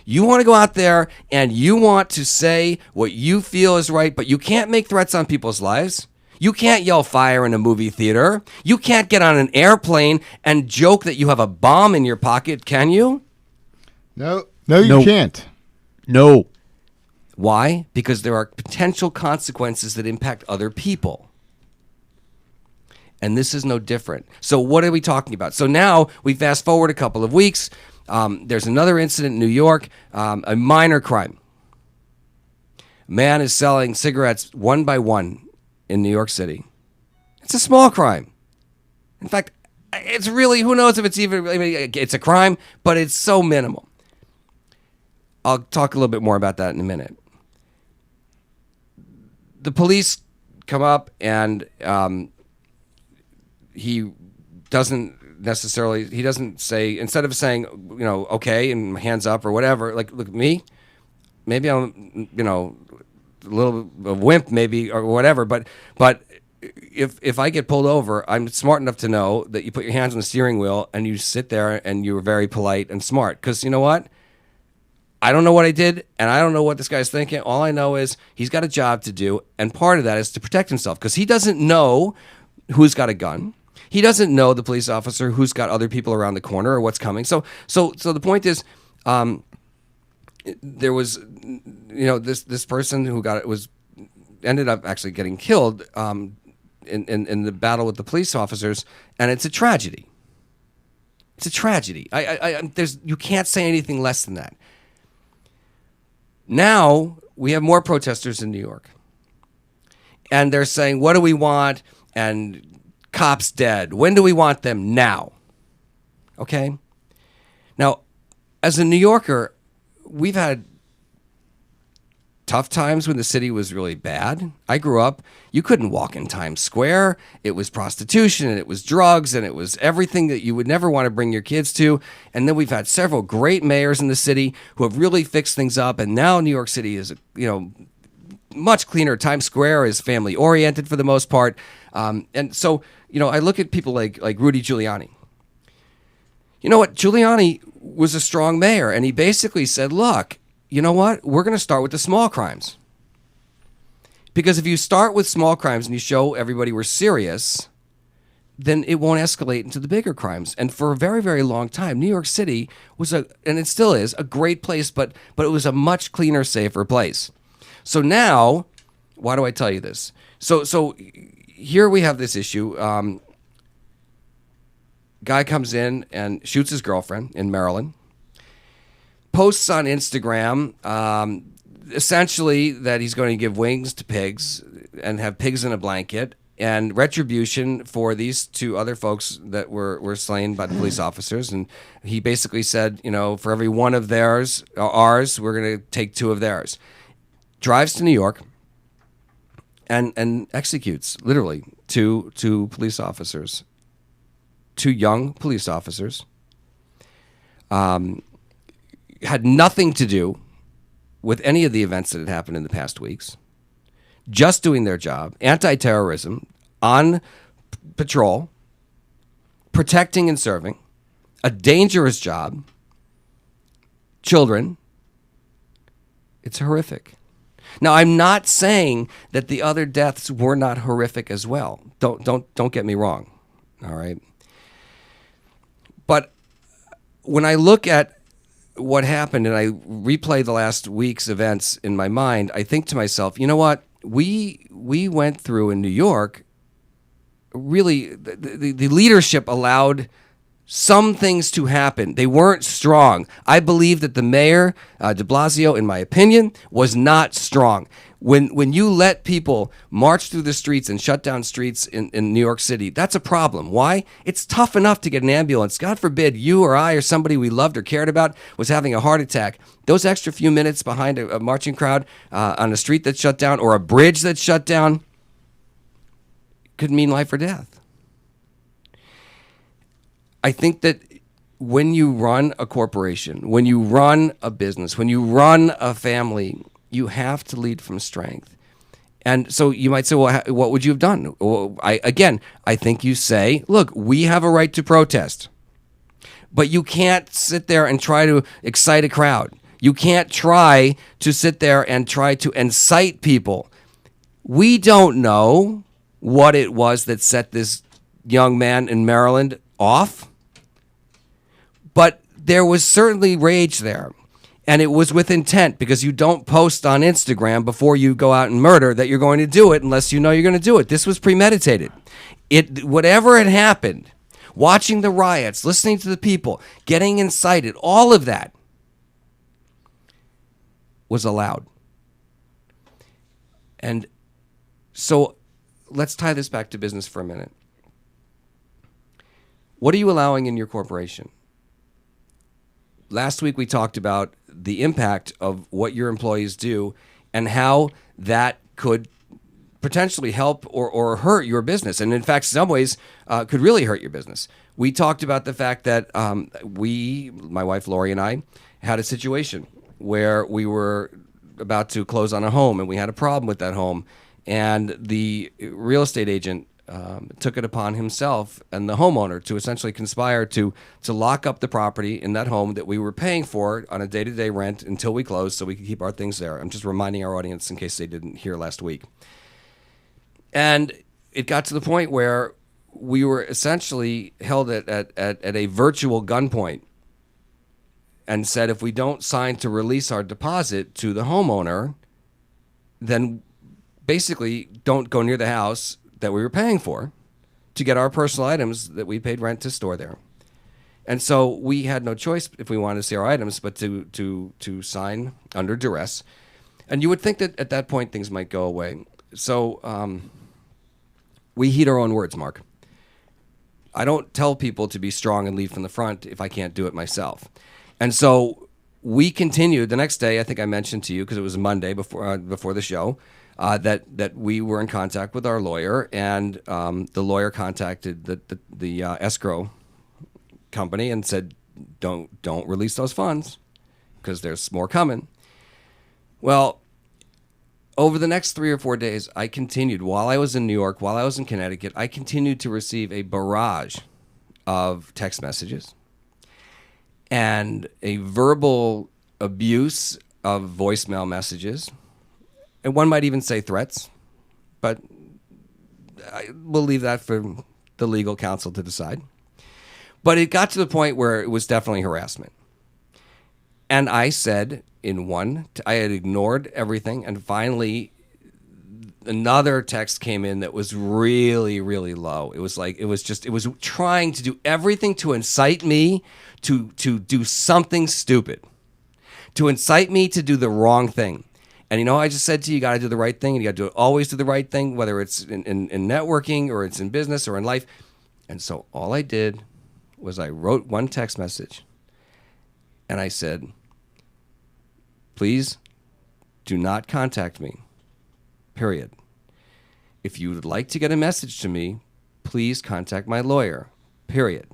You want to go out there and you want to say what you feel is right, but you can't make threats on people's lives. You can't yell fire in a movie theater. You can't get on an airplane and joke that you have a bomb in your pocket, can you? No, you can't. No. Why? Because there are potential consequences that impact other people. And this is no different. So what are we talking about? So now we fast forward a couple of weeks. There's another incident in New York, a minor crime. A man is selling cigarettes one by one in New York City. It's a small crime. In fact, it's really, who knows if it's even, it's a crime, but it's so minimal. I'll talk a little bit more about that in a minute. The police come up and he doesn't say, instead of saying, okay, and hands up or whatever, like, look, me, maybe I'm, a little a wimp maybe or whatever, but if I get pulled over, I'm smart enough to know that you put your hands on the steering wheel and you sit there and you're very polite and smart. Because you know what? I don't know what I did, and I don't know what this guy's thinking. All I know is he's got a job to do, and part of that is to protect himself, because he doesn't know who's got a gun. He doesn't know, the police officer, who's got other people around the corner or what's coming. So the point is, there was, this person who ended up actually getting killed in the battle with the police officers, and it's a tragedy. It's a tragedy. You can't say anything less than that. Now we have more protesters in New York, and they're saying, "What do we want?" And cops dead. When do we want them? Now. Okay. Now, as a New Yorker, we've had tough times when the city was really bad. I grew up, you couldn't walk in Times Square. It was prostitution, and it was drugs, and it was everything that you would never want to bring your kids to. And then we've had several great mayors in the city who have really fixed things up. And now New York City is, much cleaner. Times Square is family oriented for the most part. And so, I look at people like Rudy Giuliani. You know what? Giuliani was a strong mayor, and he basically said, look, you know what? We're going to start with the small crimes. Because if you start with small crimes and you show everybody we're serious, then it won't escalate into the bigger crimes. And for a very, very long time, New York City was and it still is, a great place, but it was a much cleaner, safer place. So now, why do I tell you this? So here we have this issue. Guy comes in and shoots his girlfriend in Maryland. Posts on Instagram, essentially that he's going to give wings to pigs and have pigs in a blanket, and retribution for these two other folks that were slain by the police officers. And he basically said, for every one of ours, we're going to take two of theirs. Drives to New York and executes, literally, two police officers, two young police officers. Had nothing to do with any of the events that had happened in the past weeks, just doing their job, anti-terrorism, on patrol, protecting and serving, a dangerous job, children. It's horrific. Now, I'm not saying that the other deaths were not horrific as well. Don't get me wrong, all right? But when I look at what happened, and I replay the last week's events in my mind, I think to myself, you know what? We went through in New York, really, the leadership allowed some things to happen. They weren't strong. I believe that the mayor, de Blasio, in my opinion, was not strong. When you let people march through the streets and shut down streets in New York City, that's a problem. Why? It's tough enough to get an ambulance. God forbid you or I or somebody we loved or cared about was having a heart attack. Those extra few minutes behind a marching crowd on a street that's shut down or a bridge that's shut down could mean life or death. I think that when you run a corporation, when you run a business, when you run a family, you have to lead from strength. And so you might say, well, what would you have done? Well, I think you say, look, we have a right to protest. But you can't sit there and try to excite a crowd. You can't try to sit there and try to incite people. We don't know what it was that set this young man in Maryland off. But there was certainly rage there. And it was with intent, because you don't post on Instagram before you go out and murder that you're going to do it unless you know you're going to do it. This was premeditated. Whatever had happened, watching the riots, listening to the people, getting incited, all of that was allowed. And so let's tie this back to business for a minute. What are you allowing in your corporation? Last week we talked about the impact of what your employees do and how that could potentially help or hurt your business. And in fact, in some ways, could really hurt your business. We talked about the fact that my wife Lori and I, had a situation where we were about to close on a home and we had a problem with that home. And the real estate agent took it upon himself and the homeowner to essentially conspire to lock up the property in that home that we were paying for on a day-to-day rent until we closed so we could keep our things there. I'm just reminding our audience in case they didn't hear last week. And it got to the point where we were essentially held at a virtual gunpoint and said if we don't sign to release our deposit to the homeowner, then basically don't go near the house that we were paying for to get our personal items that we paid rent to store there. And so we had no choice if we wanted to see our items but to sign under duress. And you would think that at that point things might go away. So we heed our own words, Mark. I don't tell people to be strong and lead from the front if I can't do it myself. And so we continued the next day. I think I mentioned to you because it was Monday before the show, that we were in contact with our lawyer, and the lawyer contacted the escrow company and said, don't release those funds because there's more coming. Well, over the next 3 or 4 days, I continued, while I was in New York, while I was in Connecticut, I continued to receive a barrage of text messages and a verbal abuse of voicemail messages. And one might even say threats, but I will leave that for the legal counsel to decide. But it got to the point where it was definitely harassment. And I said I had ignored everything, and finally another text came in that was really, really low. It was trying to do everything to incite me to do something stupid, to incite me to do the wrong thing. And I just said to you got to do the right thing, and you got to always do the right thing, whether it's in networking or it's in business or in life. And so all I did was I wrote one text message, and I said, please do not contact me, period. If you would like to get a message to me, please contact my lawyer, period.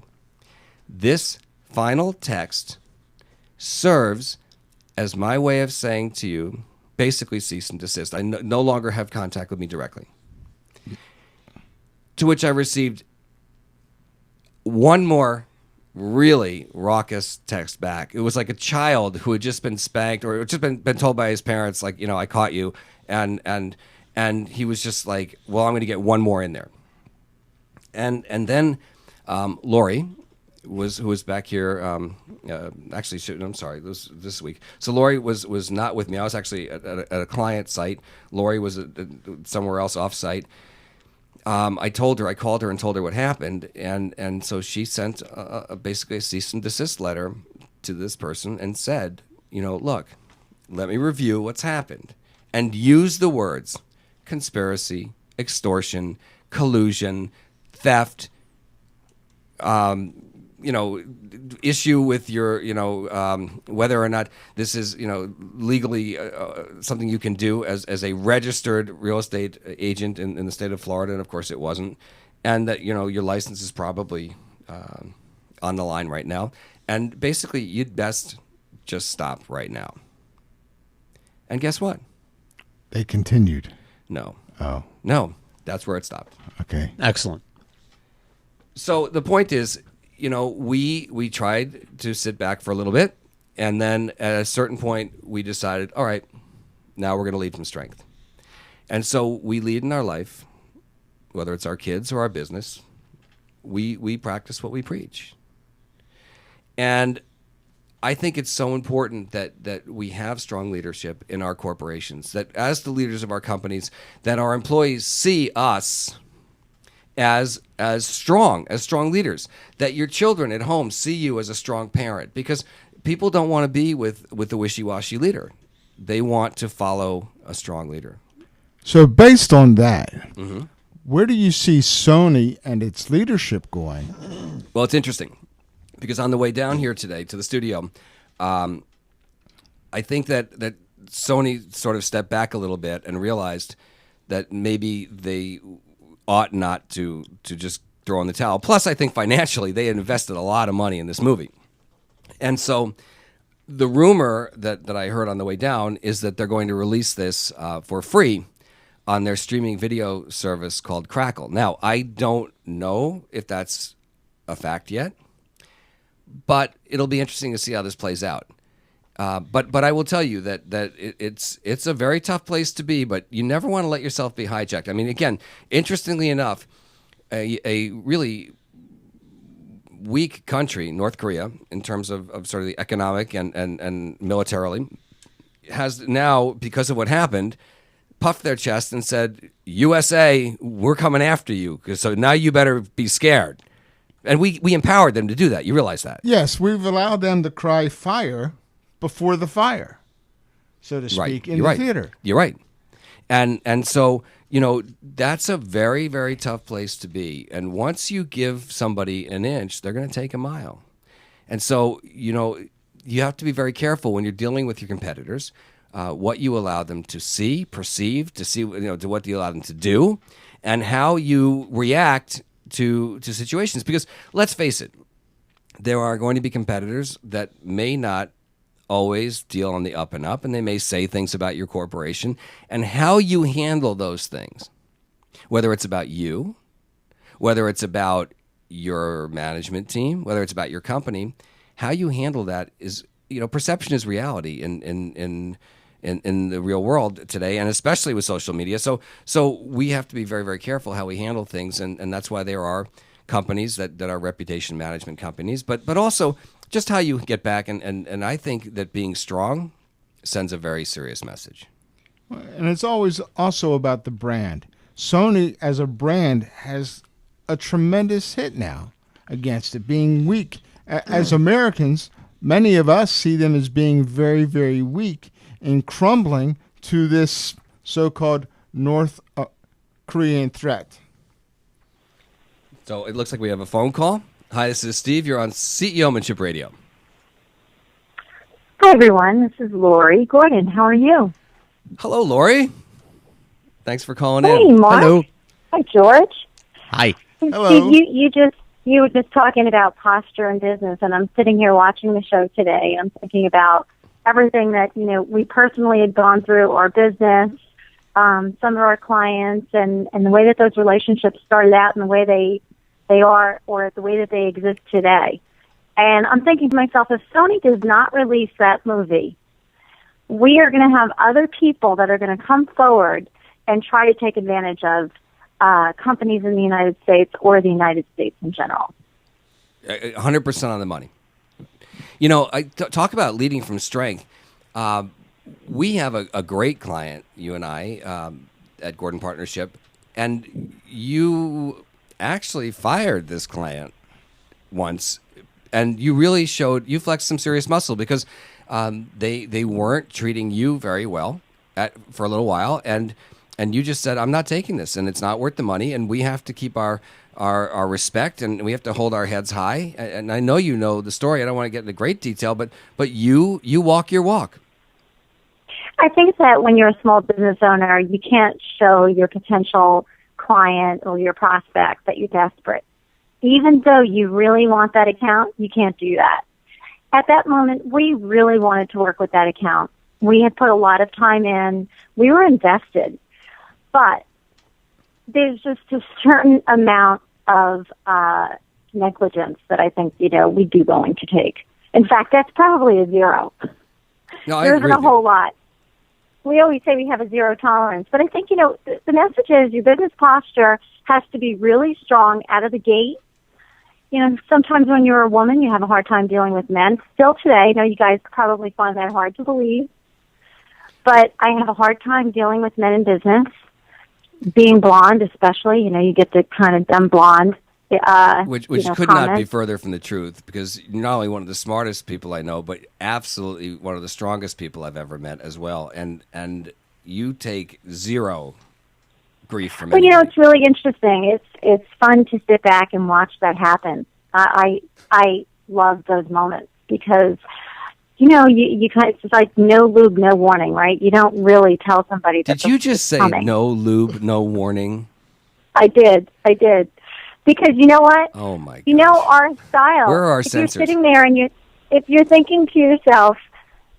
This final text serves as my way of saying to you, basically cease and desist. I no longer have contact with me directly. To which I received one more really raucous text back. It was like a child who had just been spanked or just been told by his parents, like, I caught you. And he was just like, well, I'm going to get one more in there. And then Lori, who was back here. Actually, I'm sorry, this week. So Lori was not with me. I was actually at a client site. Lori was somewhere else off site. I called her and told her what happened, and so she sent basically a cease and desist letter to this person and said, look, let me review what's happened, and use the words conspiracy, extortion, collusion, theft, issue with your, whether or not this is, legally something you can do as a registered real estate agent in the state of Florida, and of course it wasn't, and that, your license is probably on the line right now, and basically you'd best just stop right now. And guess what? They continued. No. Oh. No, that's where it stopped. Okay. Excellent. So the point is, we tried to sit back for a little bit, and then at a certain point, we decided, all right, now we're going to lead from strength. And so we lead in our life, whether it's our kids or our business, we practice what we preach. And I think it's so important that we have strong leadership in our corporations, that as the leaders of our companies, that our employees see us as strong leaders, that your children at home see you as a strong parent, because people don't want to be with the wishy-washy leader. They want to follow a strong leader. So based on that, where do you see Sony and its leadership going? Well, it's interesting, because on the way down here today to the studio, I think that Sony sort of stepped back a little bit and realized that maybe they ought not to just throw in the towel. Plus, I think financially they had invested a lot of money in this movie. And so the rumor that I heard on the way down is that they're going to release this for free on their streaming video service called Crackle. Now, I don't know if that's a fact yet, but it'll be interesting to see how this plays out. But I will tell you that it's a very tough place to be, but you never want to let yourself be hijacked. I mean, again, interestingly enough, a really weak country, North Korea, in terms of sort of the economic and militarily, has now, because of what happened, puffed their chest and said, USA, we're coming after you, so now you better be scared. And we empowered them to do that. You realize that? Yes, we've allowed them to cry fire before the fire, so to speak, in the theater. You're right. And so, that's a very, very tough place to be. And once you give somebody an inch, they're going to take a mile. And so, you have to be very careful when you're dealing with your competitors, what you allow them to see, perceive, to see, to what you allow them to do, and how you react to situations. Because let's face it, there are going to be competitors that may not always deal on the up and up, and they may say things about your corporation, and how you handle those things, whether it's about you, whether it's about your management team, whether it's about your company, how you handle that is, perception is reality in the real world today, and especially with social media. So we have to be very, very careful how we handle things, and that's why there are companies that are reputation management companies, but also just how you get back, and I think that being strong sends a very serious message. And it's always also about the brand. Sony as a brand has a tremendous hit now against it being weak. As Americans, many of us see them as being very, very weak and crumbling to this so-called North Korean threat. So it looks like we have a phone call. Hi, this is Steve. You're on CEOmanship Radio. Hi, everyone. This is Lori Gordon. How are you? Hello, Lori. Thanks for calling in. Hey, Mark. Hello. Hi, George. Hi. Hello. You were just talking about posture and business, and I'm sitting here watching the show today. I'm thinking about everything that we personally had gone through, our business, some of our clients, and the way that those relationships started out, and the way they are, or the way that they exist today. And I'm thinking to myself, if Sony does not release that movie, we are going to have other people that are going to come forward and try to take advantage of companies in the United States or the United States in general. 100% on the money. You know, talk about leading from strength. We have a great client, you and I, at Gordon Partnership, and you actually fired this client once, and you really you flexed some serious muscle because they weren't treating you very well for a little while, and you just said, I'm not taking this, and it's not worth the money, and we have to keep our respect, and we have to hold our heads high. And I know you know the story. I don't want to get into great detail, but you walk your walk. I think that when you're a small business owner, you can't show your potential client or your prospect that you're desperate. Even though you really want that account, you can't do that. At that moment, we really wanted to work with that account. We had put a lot of time in. We were invested. But there's just a certain amount of negligence that I think, we'd be willing to take. In fact, that's probably a 0. No, there isn't a whole lot. We always say we have a 0 tolerance. But I think, the message is your business posture has to be really strong out of the gate. Sometimes when you're a woman, you have a hard time dealing with men. Still today, I know you guys probably find that hard to believe. But I have a hard time dealing with men in business. Being blonde, especially, you get the kind of dumb blonde. Which could not be further from the truth, because you're not only one of the smartest people I know, but absolutely one of the strongest people I've ever met as well. And you take 0 grief from it. Well, it's really interesting. It's fun to sit back and watch that happen. I love those moments because you kind of, it's just like no lube, no warning, right? You don't really tell somebody. Did you just say coming. No lube, no warning? I did. Because you know what? Oh my gosh. You know our style. Where are our if sensors? You're sitting there and if you're thinking to yourself,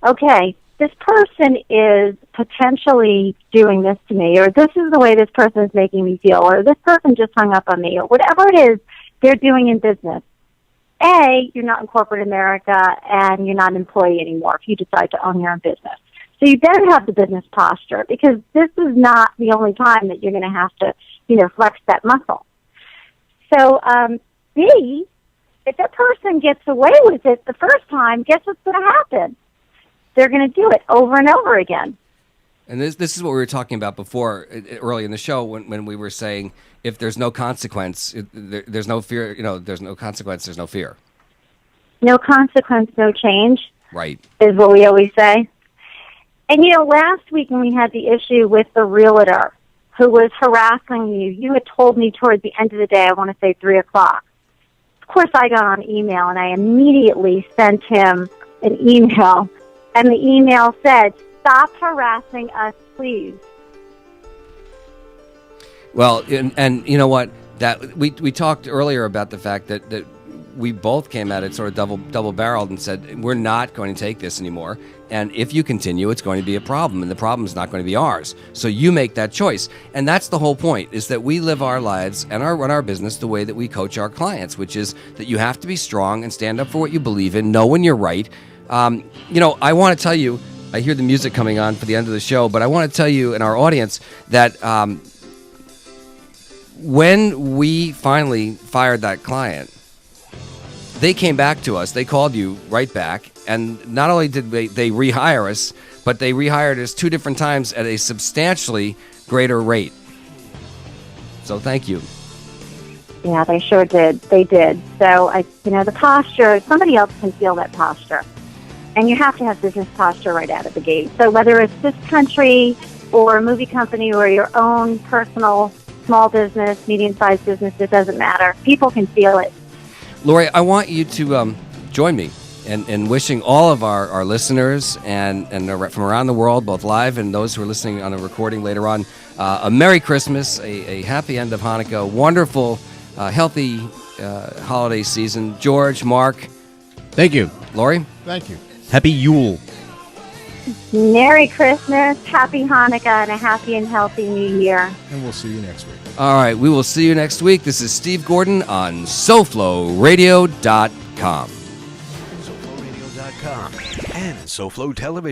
okay, this person is potentially doing this to me, or this is the way this person is making me feel, or this person just hung up on me, or whatever it is they're doing in business. A, you're not in corporate America, and you're not an employee anymore if you decide to own your own business. So you better have the business posture, because this is not the only time that you're going to have to, flex that muscle. So, B, if that person gets away with it the first time, guess what's going to happen? They're going to do it over and over again. And this is what we were talking about before, early in the show, when we were saying, if there's no consequence, there's no fear. There's no consequence, there's no fear. No consequence, no change. Right. Is what we always say. And, last week when we had the issue with the realtor who was harassing you, you had told me towards the end of the day, I want to say 3 o'clock. Of course, I got on email, and I immediately sent him an email. And the email said, stop harassing us, please. Well, and you know what? That we talked earlier about the fact that we both came at it sort of double-barreled and said, we're not going to take this anymore. And if you continue, it's going to be a problem, and the problem is not going to be ours. So you make that choice. And that's the whole point, is that we live our lives and run our business the way that we coach our clients, which is that you have to be strong and stand up for what you believe in, know when you're right. I want to tell you, I hear the music coming on for the end of the show, but I want to tell you and our audience that when we finally fired that client, they came back to us. They called you right back. And not only did they rehire us, but they rehired us 2 different times at a substantially greater rate. So thank you. Yeah, they sure did. They did. So, the posture, somebody else can feel that posture. And you have to have business posture right out of the gate. So whether it's this country or a movie company or your own personal small business, medium-sized business, it doesn't matter. People can feel it. Lori, I want you to join me in wishing all of our listeners and from around the world, both live and those who are listening on a recording later on, a Merry Christmas, a happy end of Hanukkah, wonderful, healthy holiday season. George, Mark. Thank you. Lori? Thank you. Happy Yule. Merry Christmas, Happy Hanukkah, and a happy and healthy New Year. And we'll see you next week. All right, we will see you next week. This is Steve Gordon on SoFloRadio.com. SoFloRadio.com and SoFlo Television.